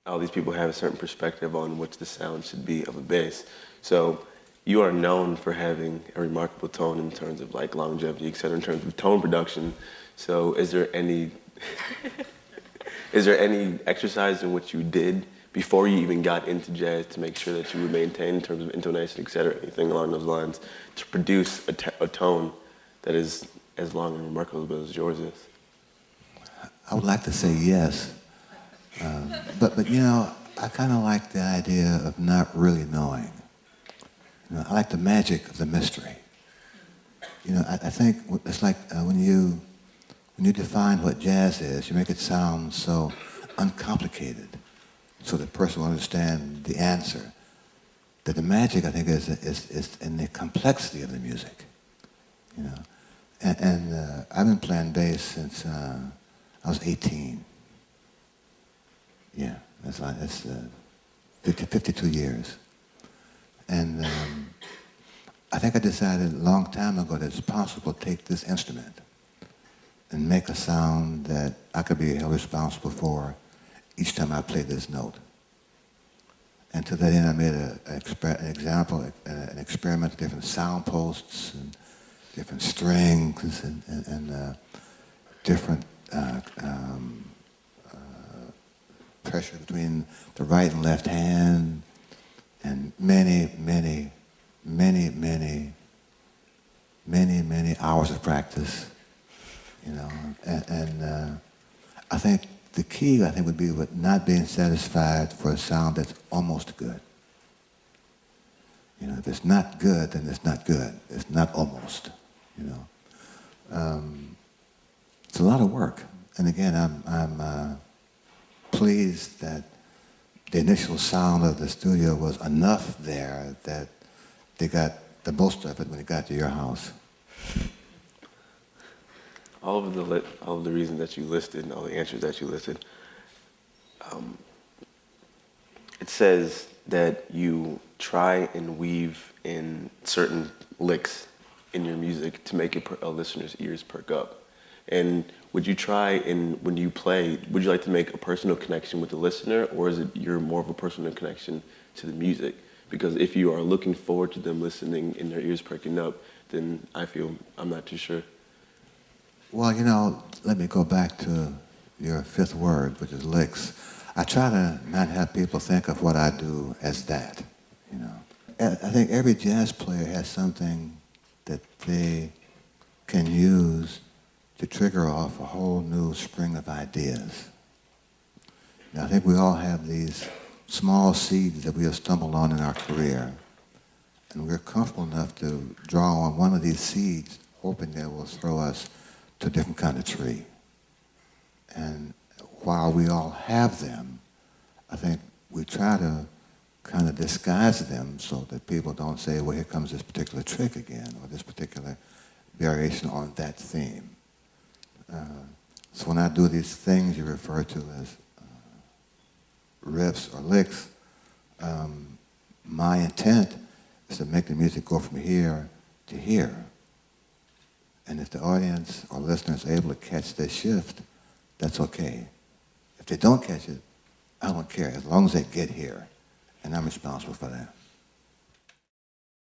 all these people have a certain perspective on what the sound should be of a bass. So you are known for having a remarkable tone in terms of like longevity, et cetera, in terms of tone production. So is there any exercise in which you did before you even got into jazz to make sure that you would maintain in terms of intonation, et cetera, anything along those lines, to produce a tone that is as long and remarkable as yours is? I would like to say yes, but you know, I kind of like the idea of not really knowing. You know, I like the magic of the mystery. You know, I think it's like when you define what jazz is, you make it sound so uncomplicated, so the person will understand the answer. That the magic, I think, is in the complexity of the music. You know, and I've been playing bass since I was 18. Yeah, that's 52 years. And I think I decided a long time ago that it's possible to take this instrument and make a sound that I could be held responsible for each time I play this note. And to that end, I made an experiment with different sound posts and different strings and different pressure between the right and left hand, and many hours of practice, you know. And I think the key, would be with not being satisfied for a sound that's almost good. You know, if it's not good, then it's not good. It's not almost, you know. It's a lot of work. And again, I'm pleased that the initial sound of the studio was enough there that they got the most of it when it got to your house. All of the reasons that you listed and all the answers that you listed, it says that you try and weave in certain licks in your music to make a listener's ears perk up. And would you try, and when you play, would you like to make a personal connection with the listener, or is it you're more of a personal connection to the music? Because if you are looking forward to them listening and their ears perking up, then I'm not too sure. Well, you know, let me go back to your fifth word, which is licks. I try to not have people think of what I do as that, you know. I think every jazz player has something that they can use to trigger off a whole new spring of ideas. Now, I think we all have these small seeds that we have stumbled on in our career, and we're comfortable enough to draw on one of these seeds, hoping that it will throw us to a different kind of tree. And while we all have them, I think we try to kind of disguise them so that people don't say, well, here comes this particular trick again, or this particular variation on that theme. So when I do these things you refer to as riffs or licks, my intent is to make the music go from here to here. And if the audience or listeners are able to catch this shift, that's okay. If they don't catch it, I don't care, as long as they get here. And I'm responsible for that.